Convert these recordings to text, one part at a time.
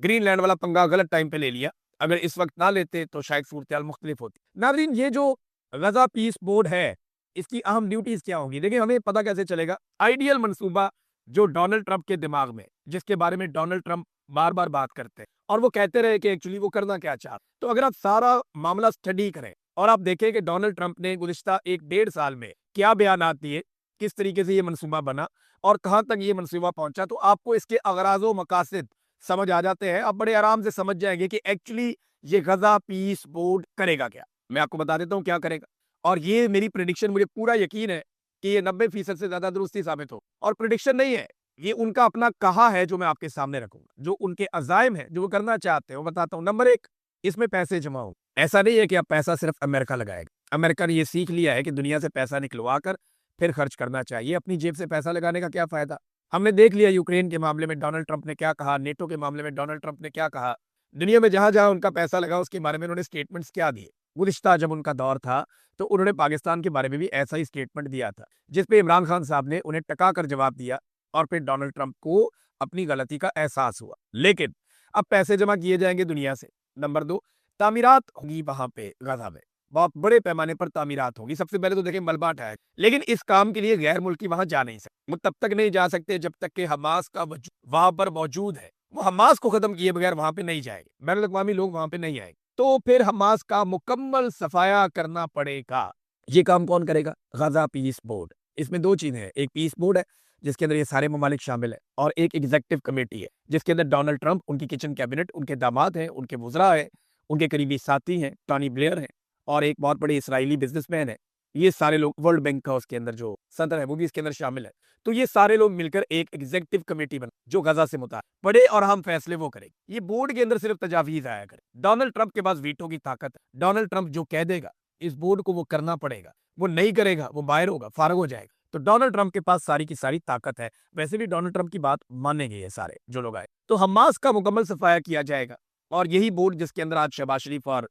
Green land والا پنگا غلط time پہ لے لیا، اگر اس وقت نہ لیتے تو شاید صورتحال مختلف ہوتی۔ ناظرین، یہ جو غزہ پیس بورڈ ہے، اس کی اہم ڈیوٹیز کیا ہوں گی؟ دیکھیں، ہمیں پتہ کیسے چلے گا؟ آئیڈیل منصوبہ جو ڈونلڈ ٹرمپ کے دماغ میں، جس کے بارے میں ڈونلڈ ٹرمپ بار بار بات کرتے ہیں اور وہ کہتے رہے کہ ایکچولی وہ کرنا کیا چاہتے، تو اگر آپ سارا معاملہ سٹڈی کریں اور آپ دیکھیں کہ ڈونلڈ ٹرمپ نے گزشتہ 1 ڈیڑھ سال میں کیا بیانات دیے، کس طریقے سے یہ منصوبہ بنا اور کہاں تک یہ منصوبہ پہنچا، تو آپ کو اس کے اغراض و مقاصد سمجھ آ جاتے ہیں۔ آپ بڑے آرام سے سمجھ جائیں گے کہ ایکچولی یہ غزہ پیس بورڈ کرے گا کیا۔ میں آپ کو بتا دیتا ہوں کیا کرے گا، اور یہ میری پریڈکشن، مجھے پورا یقین ہے کہ یہ 90% سے زیادہ درستی ثابت ہو، اور پریڈکشن نہیں ہے، یہ ان کا اپنا کہا ہے جو میں آپ کے سامنے رکھوں گا، جو ان کے عزائم ہیں، جو وہ کرنا چاہتے ہیں، وہ بتاتا ہوں۔ نمبر 1، اس میں پیسے جمع ہوں۔ ایسا نہیں ہے کہ اب پیسہ صرف امریکہ لگائے گا۔ امریکہ نے یہ سیکھ لیا ہے کہ دنیا سے پیسہ نکلوا کر پھر خرچ کرنا چاہیے، اپنی جیب سے پیسہ لگانے کا کیا فائدہ؟ ہم نے دیکھ لیا یوکرین کے معاملے میں ڈونلڈ ٹرمپ نے کیا کہا، نیٹو کے معاملے میں ڈونلڈ ٹرمپ نے کیا کہا، دنیا میں جہاں جہاں ان کا پیسہ لگا اس کے بارے میں انہوں نے سٹیٹمنٹس کیا دیے۔ گزشتہ جب ان کا دور تھا تو انہوں نے پاکستان کے بارے میں بھی ایسا ہی سٹیٹمنٹ دیا تھا، جس پہ عمران خان صاحب نے انہیں ٹکا کر جواب دیا، اور پھر ڈونلڈ ٹرمپ کو اپنی غلطی کا احساس ہوا۔ لیکن اب پیسے جمع کیے جائیں گے دنیا سے۔ نمبر 2، تعمیرات ہوگی وہاں پہ غزہ میں، بہت بڑے پیمانے پر تعمیرات ہوگی۔ سب سے پہلے تو دیکھیں ملبہ ہٹایا، لیکن اس کام کے لیے غیر ملکی وہاں جا نہیں سکتے، وہ تب تک نہیں جا سکتے جب تک کہ حماس کا وجود وہاں پر موجود ہے۔ وہ حماس کو ختم کیے بغیر وہاں پہ نہیں جائے گے، بین الاقوامی لوگ وہاں پہ نہیں آئے گے، تو پھر حماس کا مکمل صفایا کرنا پڑے گا۔ یہ کام کون کرے گا؟ غزہ پیس بورڈ۔ اس میں 2 چیزیں ہیں، ایک پیس بورڈ ہے جس کے اندر یہ سارے ممالک شامل ہیں، اور ایک ایگزیکٹو کمیٹی ہے جس کے اندر ڈونلڈ ٹرمپ، ان کی کچن کیبنٹ، ان کے داماد ہیں، ان کے وزراء ہیں، ان کے قریبی ساتھی ہیں، ٹونی بلیئر ہیں، اور ایک بہت بڑے اسرائیلی بزنس مین ہے۔ یہ سارے لوگ، ورلڈ بینک کا اس کے اندر جو صدر ہے وہ بھی اس کے اندر شامل ہے۔ تو یہ سارے لوگ مل کر ایک ایگزیکٹو کمیٹی بنا جو غزہ سے متعلق بڑے اور اہم فیصلے وہ کرے گی۔ یہ بورڈ کے اندر صرف تجاویز آیا کرے۔ ڈونلڈ ٹرمپ کے پاس ویٹو کی طاقت ہے۔ ڈونلڈ ٹرمپ جو کہہ دے گا اس بورڈ کو وہ کرنا پڑے گا، وہ نہیں کرے گا وہ باہر ہوگا، فارغ ہو جائے گا۔ تو ڈونلڈ ٹرمپ کے پاس ساری کی ساری طاقت ہے۔ ویسے بھی ڈونلڈ ٹرمپ کی بات مانیں گے یہ سارے جو لوگ آئے۔ تو حماس کا مکمل صفایا کیا جائے گا، اور یہی بورڈ جس کے اندر آج شہباز شریف اور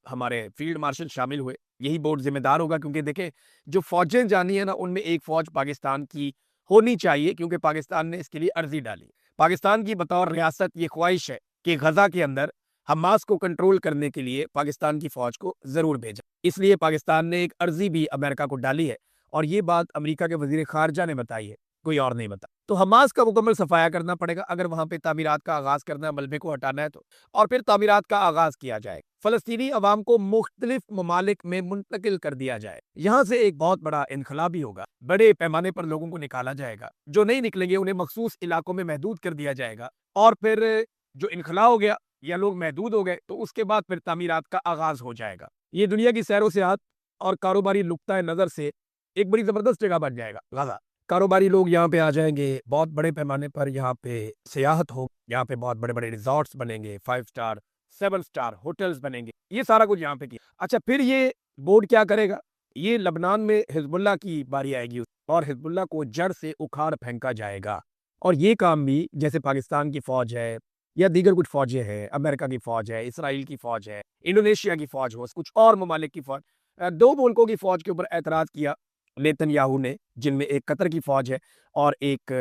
ہمارے فیلڈ مارشل شامل ہوئے، یہی بورڈ ذمہ دار ہوگا، کیونکہ دیکھیں جو فوجیں جانی ہیں نا، ان میں ایک فوج پاکستان کی ہونی چاہیے، کیونکہ پاکستان نے اس کے لیے عرضی ڈالی۔ پاکستان کی بطور ریاست یہ خواہش ہے کہ غزہ کے اندر حماس کو کنٹرول کرنے کے لیے پاکستان کی فوج کو ضرور بھیجا۔ اس لیے پاکستان نے ایک عرضی بھی امریکہ کو ڈالی ہے، اور یہ بات امریکہ کے وزیر خارجہ نے بتائی ہے، کوئی اور نہیں بتا۔ تو حماس کا مکمل صفایا کرنا پڑے گا اگر وہاں پہ تعمیرات کا آغاز کرنا ہے، ملبے کو ہٹانا ہے تو، اور پھر تعمیرات کا آغاز کیا جائے۔ فلسطینی عوام کو مختلف ممالک میں منتقل کر دیا جائے، یہاں سے ایک بہت بڑا انخلا بھی ہوگا، بڑے پیمانے پر لوگوں کو نکالا جائے گا، جو نہیں نکلیں گے انہیں مخصوص علاقوں میں محدود کر دیا جائے گا، اور پھر جو انخلا ہو گیا یا لوگ محدود ہو گئے تو اس کے بعد پھر تعمیرات کا آغاز ہو جائے گا۔ یہ دنیا کی سیر و سیاحت اور کاروباری نقطۂ نظر سے ایک بڑی زبردست جگہ بن جائے گا غزہ۔ کاروباری لوگ یہاں پہ آ جائیں گے، بہت بڑے پیمانے پر یہاں پہ سیاحت ہو، یہاں پہ بہت بڑے بڑے ریزورٹس بنیں گے، 5 اسٹار 7 اسٹار ہوٹلز بنیں گے، یہ سارا کچھ یہاں پہ کیا۔ اچھا، پھر یہ بورڈ کیا کرے گا؟ یہ لبنان میں حزب اللہ کی باری آئے گی، اور حزب اللہ کو جڑ سے اکھاڑ پھینکا جائے گا، اور یہ کام بھی جیسے پاکستان کی فوج ہے یا دیگر کچھ فوجیں ہیں، امریکہ کی فوج ہے، اسرائیل کی فوج ہے، انڈونیشیا کی فوج ہو، کچھ اور ممالک کی فوج، 2 ملکوں کی فوج کے اوپر اعتراض کیا نیتن یاہو نے، جن میں ایک قطر کی فوج ہے اور ایک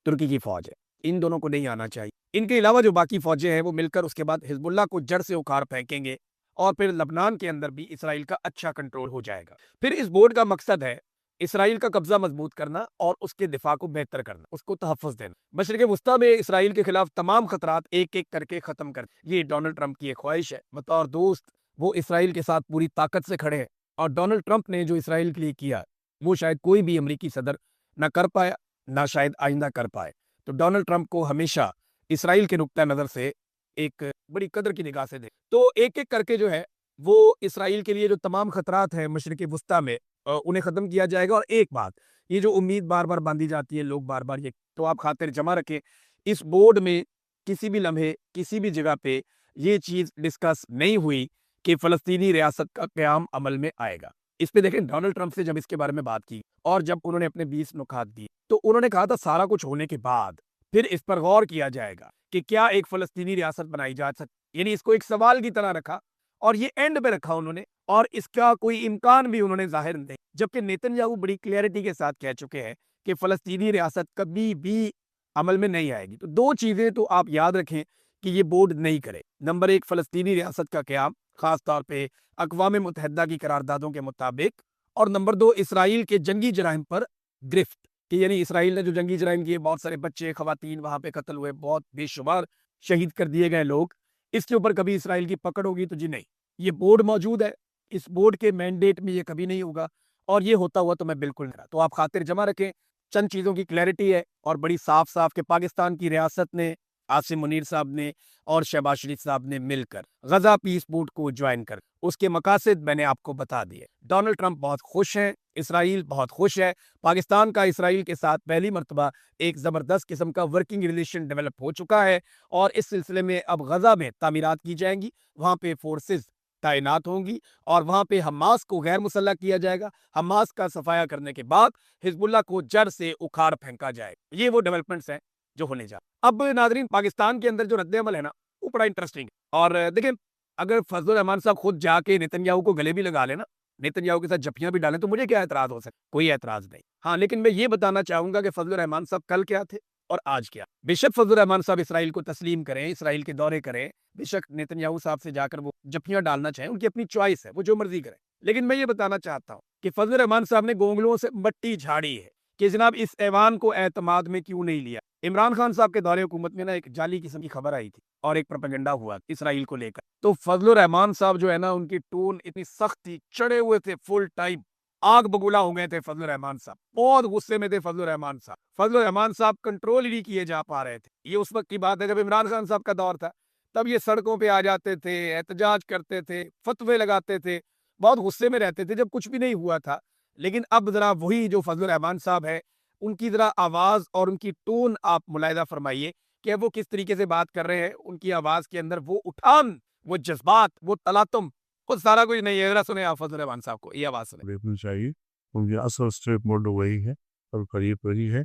ترکی کی فوج ہے۔ ان دونوں کو نہیں آنا چاہیے۔ ان کے علاوہ جو باقی فوجیں ہیں وہ مل کر اس کے بعد حزب اللہ کو جڑ سے اکھاڑ پھینکیں گے، اور پھر لبنان کے اندر بھی اسرائیل کا اچھا کنٹرول ہو جائے گا۔ پھر اس بورڈ کا مقصد ہے اسرائیل کا قبضہ مضبوط کرنا اور اس کے دفاع کو بہتر کرنا، اس کو تحفظ دینا، مشرق وسطیٰ میں اسرائیل کے خلاف تمام خطرات ایک ایک کر کے ختم کر۔ یہ ڈونلڈ ٹرمپ کی ایک خواہش ہے، بطور دوست وہ اسرائیل کے ساتھ پوری طاقت سے کھڑے ہیں، اور ڈونلڈ ٹرمپ نے جو اسرائیل کے لیے کیا وہ شاید کوئی بھی امریکی صدر نہ کر پایا، نہ شاید آئندہ کر پائے۔ تو ڈونلڈ ٹرمپ کو ہمیشہ اسرائیل کے نقطہ نظر سے ایک بڑی قدر کی نگاہ سے دے، تو ایک ایک کر کے جو ہے وہ اسرائیل کے لیے جو تمام خطرات ہیں مشرق وسطیٰ میں انہیں ختم کیا جائے گا۔ اور ایک بات، یہ جو امید بار بار باندھی جاتی ہے، لوگ بار بار یہ، تو آپ خاطر جمع رکھیں، اس بورڈ میں کسی بھی لمحے کسی بھی جگہ پہ یہ چیز ڈسکس نہیں ہوئی کہ فلسطینی ریاست کا قیام عمل میں آئے گا۔ اس پہ دیکھیں ڈونلڈ ٹرمپ سے جب اس کے بارے میں بات کی اور جب انہوں نے اپنے 20 نکات دی تو انہوں نے کہا تھا سارا کچھ ہونے کے بعد پھر اس پر غور کیا جائے گا کہ کیا ایک فلسطینی ریاست بنائی جا سکتی، یعنی اس کو ایک سوال کی طرح رکھا، اور یہ اینڈ پہ رکھا انہوں نے، اور اس کا کوئی امکان بھی انہوں نے ظاہر نہیں، جبکہ نیتن یاہو بڑی کلیئرٹی کے ساتھ کہہ چکے ہیں کہ فلسطینی ریاست کبھی بھی عمل میں نہیں آئے گی۔ تو 2 چیزیں تو آپ یاد رکھیں کہ یہ بورڈ نہیں کرے۔ نمبر 1 فلسطینی ریاست کا قیام، خاص طور پہ اقوام متحدہ کی قراردادوں کے مطابق، اور نمبر 2 اسرائیل کے جنگی جرائم پر گرفت، کہ یعنی اسرائیل نے جو جنگی جرائم کیے، بہت سارے بچے خواتین وہاں پہ قتل ہوئے، بہت بے شمار شہید کر دیے گئے لوگ، اس کے اوپر کبھی اسرائیل کی پکڑ ہوگی تو جی نہیں، یہ بورڈ موجود ہے، اس بورڈ کے مینڈیٹ میں یہ کبھی نہیں ہوگا، اور یہ ہوتا ہوا تو میں بالکل نہیں رہا۔ تو آپ خاطر جمع رکھیں، چند چیزوں کی کلیئرٹی ہے اور بڑی صاف صاف کہ پاکستان کی ریاست نے، عاصم منیر صاحب نے اور شہباز شریف صاحب نے مل کر غزہ پیس بورڈ کو جوائن کر، اس کے مقاصد میں نے آپ کو بتا دیے۔ ڈونلڈ ٹرمپ بہت خوش ہیں، اسرائیل بہت خوش ہے، پاکستان کا اسرائیل کے ساتھ پہلی مرتبہ ایک زبردست قسم کا ورکنگ ریلیشن ڈیولپ ہو چکا ہے، اور اس سلسلے میں اب غزہ میں تعمیرات کی جائیں گی، وہاں پہ فورسز تعینات ہوں گی، اور وہاں پہ حماس کو غیر مسلح کیا جائے گا، حماس کا صفایا کرنے کے بعد حزب اللہ کو جڑ سے اکھاڑ پھینکا جائے گا۔ یہ وہ ڈیولپمنٹس ہیں جو ہونے جا۔ اب ناظرین، پاکستان کے اندر جو رد عمل ہے نا، وہ بڑا انٹرسٹنگ ہے، اور دیکھیں اگر فضل الرحمان صاحب خود جا کے نیتن یاہو کو گلے بھی لگا لیں نا، نیتن یاہو کے ساتھ جھپیاں بھی ڈالیں، تو مجھے کیا اعتراض ہو سکتا؟ کوئی اعتراض نہیں۔ ہاں، لیکن میں یہ بتانا چاہوں گا کہ فضل الرحمان صاحب کل کیا تھے اور آج کیا۔ بے شک فضل الرحمان صاحب اسرائیل کو تسلیم کریں، اسرائیل کے دورے کریں، بے شک نیتن یاہو صاحب سے جا کر وہ جھپیاں ڈالنا چاہیں، ان کی اپنی چوائس ہے، وہ جو مرضی کریں، لیکن میں یہ بتانا چاہتا ہوں کہ فضل الرحمان صاحب نے گونگلوں سے مٹی جھاڑی ہے کہ جناب اس ایوان کو اعتماد میں کیوں نہیں لیا۔ عمران خان صاحب کے دورے حکومت میں نا ایک جعلی قسم کی خبر آئی تھی اور ایک پروپیگنڈا ہوا اسرائیل کو لے کر، تو فضل الرحمان صاحب جو ہے نا، ان کی ٹون اتنی سخت تھی، چڑے ہوئے تھے فل ٹائم، آگ بگولا ہو گئے تھے فضل الرحمان صاحب، بہت غصے میں تھے فضل الرحمان صاحب۔ فضل الرحمان صاحب کنٹرول ہی نہیں کیے جا پا رہے تھے۔ یہ اس وقت کی بات ہے جب عمران خان صاحب کا دور تھا، تب یہ سڑکوں پہ آ جاتے تھے، احتجاج کرتے تھے، فتوے لگاتے تھے، بہت غصے میں رہتے تھے جب کچھ بھی نہیں ہوا تھا۔ لیکن اب ذرا وہی جو فضل الرحمان صاحب ہے، ان کی ذرا آواز اور ان کی ٹون آپ ملاحظہ فرمائیے کہ وہ کس طریقے سے بات کر رہے ہیں، ان کی آواز کے اندر وہ اٹھان، وہ جذبات، وہ تلاطم، خود سارا کچھ نہیں ہے۔ ذرا سنیں آپ فضل الرحمان صاحب کو، یہ آواز سنیں۔ دیکھنا چاہیے، ان کی اصل اسٹیپ موڈ وہی ہے اور قریب وہی ہے،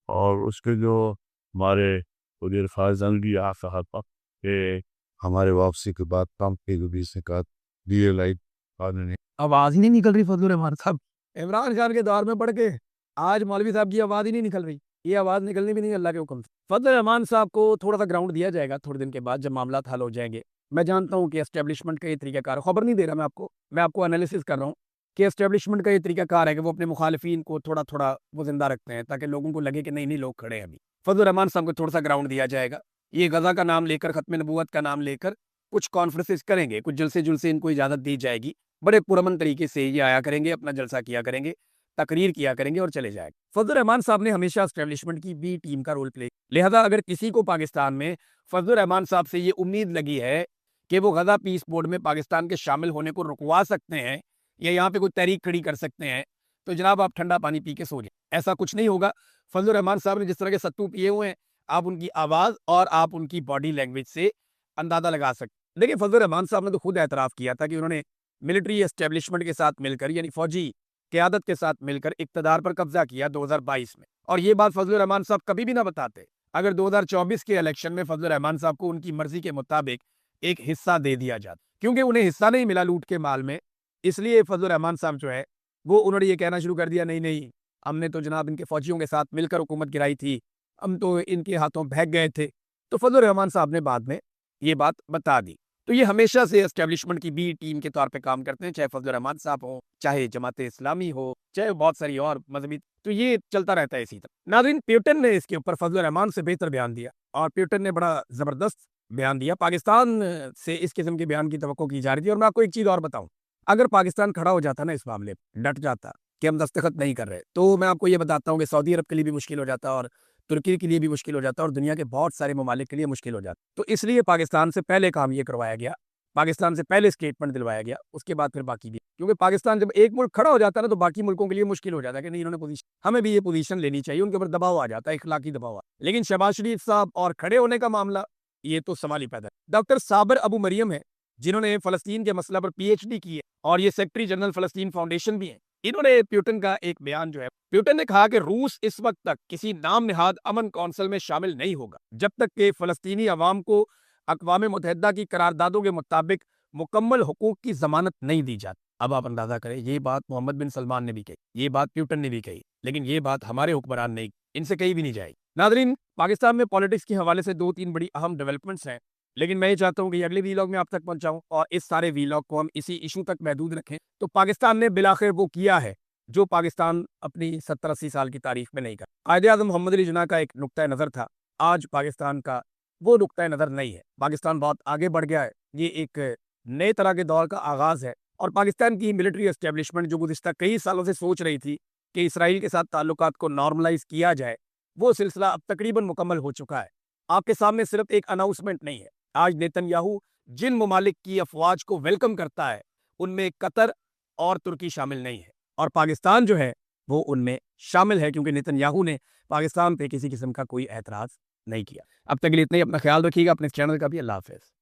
اور اس کے جو ہمارے وزیر خارجہ نے بھی کہا تھا کہ ہمارے واپسی کے بعد ٹرمپ کے جو 20 نے کہا ڈیئر لائٹ قانونی آواز ہی نہیں نکل رہی فضل الرحمان صاحب، عمران خان کے دور میں پڑھ کے آج مولوی صاحب کی آواز ہی نہیں نکل رہی، یہ آواز نکلنی بھی نہیں اللہ کے حکم سے۔ فضل الرحمان صاحب کو تھوڑا سا گراؤنڈ دیا جائے گا تھوڑے دن کے بعد جب معاملات حل ہو جائیں گے۔ میں جانتا ہوں کہ اسٹیبلشمنٹ کا یہ طریقہ کار، خبر نہیں دے رہا میں آپ کو انالیسس کر رہا ہوں کہ اسٹیبلشمنٹ کا یہ طریقہ کار ہے کہ وہ اپنے مخالفین کو تھوڑا تھوڑا وہ زندہ رکھتے ہیں تاکہ لوگوں کو لگے کہ نہیں لوگ کھڑے ہیں ابھی۔ فضل الرحمان صاحب کو تھوڑا سا گراؤنڈ دیا جائے گا، یہ غزہ کا نام لے کر، ختم نبوت کا نام لے کر کچھ کانفرنسز کریں گے، کچھ جلسے ان کو اجازت دی جائے گی، بڑے پرامن طریقے سے یہ آیا کریں گے، اپنا جلسہ کیا کریں گے، تقریر کیا کریں گے اور چلے جائیں گے۔ فضل الرحمان صاحب نے ہمیشہ اسٹیبلشمنٹ کی بی ٹیم کا رول پلے، لہذا اگر کسی کو پاکستان میں فضل الرحمان صاحب سے یہ امید لگی ہے کہ وہ غزہ پیس بورڈ میں پاکستان کے شامل ہونے کو رکوا سکتے ہیں یا یہاں پہ کوئی تحریک کھڑی کر سکتے ہیں، تو جناب آپ ٹھنڈا پانی پی کے سو جائیں، ایسا کچھ نہیں ہوگا۔ فضل الرحمان صاحب نے جس طرح کے ستو پیے ہوئے ہیں، آپ ان کی آواز اور آپ ان کی باڈی لینگویج سے اندازہ لگا سکتے۔ دیکھیں فضل الرحمان صاحب نے تو خود اعتراف کیا تھا کہ انہوں نے ملٹری اسٹیبلشمنٹ کے ساتھ مل کر، یعنی فوجی قیادت کے ساتھ مل کر اقتدار پر قبضہ کیا 2022 میں، اور یہ بات فضل الرحمان صاحب کبھی بھی نہ بتاتے اگر 2024 کے الیکشن میں فضل الرحمان صاحب کو ان کی مرضی کے مطابق ایک حصہ دے دیا جاتا، کیونکہ انہیں حصہ نہیں ملا لوٹ کے مال میں، اس لیے فضل الرحمان صاحب جو ہے وہ انہوں نے یہ کہنا شروع کر دیا نہیں ہم نے تو جناب ان کے فوجیوں کے ساتھ مل کر حکومت گرائی تھی، ہم تو ان کے ہاتھوں بھگ گئے تھے۔ تو فضل الرحمان صاحب نے بعد میں یہ بات بتا دی۔ تو یہ ہمیشہ سے اسٹیبلشمنٹ کی بی ٹیم کے طور پہ کام کرتے ہیں، چاہے فضل الرحمان صاحب ہوں، چاہے جماعت اسلامی ہو، چاہے بہت ساری اور مذہبی، تو یہ چلتا رہتا ہے اسی طرح۔ ناظرین، پیوٹن نے اس کے اوپر فضل الرحمان سے بہتر بیان دیا، اور پیوٹن نے بڑا زبردست بیان دیا، پاکستان سے اس قسم کے بیان کی توقع کی جا رہی تھی۔ اور میں آپ کو ایک چیز اور بتاؤں، اگر پاکستان کھڑا ہو جاتا نا اس معاملے پہ، ڈٹ جاتا کہ ہم دستخط نہیں کر رہے، تو میں آپ کو یہ بتاتا ہوں کہ سعودی عرب کے لیے بھی مشکل ہو جاتا اور ترکی کے لیے بھی مشکل ہو جاتا اور دنیا کے بہت سارے ممالک کے لیے مشکل ہو جاتا۔ تو اس لیے پاکستان سے پہلے کام یہ کروایا گیا، پاکستان سے پہلے اسٹیٹمنٹ دلوایا گیا، اس کے بعد پھر باقی بھی، کیونکہ پاکستان جب ایک ملک کھڑا ہو جاتا ہے نا تو باقی ملکوں کے لیے مشکل ہو جاتا ہے کہ نہیں انہوں نے پوزیشن، ہمیں بھی یہ پوزیشن لینی چاہیے، ان کے اوپر دباؤ آ جاتا ہے، اخلاقی دباؤ۔ لیکن شہباز شریف صاحب اور کھڑے ہونے کا معاملہ، یہ تو سوال ہی پیدا ہے۔ ڈاکٹر صابر ابو مریم ہے، جنہوں نے فلسطین کے مسئلہ پر پی ایچ ڈی کی ہے اور یہ سیکرٹری جنرل فلسطین فاؤنڈیشن بھی ہیں، انہوں نے پیوٹن کا ایک بیان جو ہے، پیوٹن نے کہا کہ روس اس وقت تک کسی نام نہاد امن کونسل میں شامل نہیں ہوگا جب تک کہ فلسطینی عوام کو اقوام متحدہ کی قراردادوں کے مطابق مکمل حقوق کی ضمانت نہیں دی جاتی۔ اب آپ اندازہ کریں، یہ بات محمد بن سلمان نے بھی کہی، یہ بات پیوٹن نے بھی کہی، لیکن یہ بات ہمارے حکمران نے ان سے کہیں بھی نہیں جائے گی۔ ناظرین، پاکستان میں پالیٹکس کے حوالے سے 2-3 بڑی اہم ڈیولپمنٹس ہیں لیکن میں یہ چاہتا ہوں کہ اگلے ویلاگ میں آپ تک پہنچاؤں اور اس سارے ویلاگ کو ہم اسی ایشو تک محدود رکھیں. تو پاکستان نے بالآخر وہ کیا ہے جو پاکستان اپنی 70-80 سال کی تاریخ میں نہیں کرا. قائد اعظم محمد علی جناح کا ایک نقطۂ نظر تھا. آج پاکستان کا وہ نقطۂ نظر نہیں ہے. پاکستان بہت آگے بڑھ گیا ہے. یہ ایک نئے طرح کے دور کا آغاز ہے. اور پاکستان کی ملٹری اسٹیبلشمنٹ جو گزشتہ کئی سالوں سے سوچ رہی تھی کہ اسرائیل کے ساتھ تعلقات کو نارملائز کیا جائے، وہ سلسلہ اب تقریباً مکمل ہو چکا ہے. آپ کے سامنے صرف ایک اناؤنسمنٹ نہیں ہے. آج نیتن یاہو جن ممالک کی افواج کو ویلکم کرتا ہے ان میں قطر اور ترکی شامل نہیں ہے، اور پاکستان جو ہے وہ ان میں شامل ہے، کیونکہ نیتن یاہو نے پاکستان پہ کسی قسم کا کوئی اعتراض نہیں کیا. اب تک کے لیے اتنا ہی. اپنا خیال رکھیے گا، اپنے چینل کا بھی. اللہ حافظ.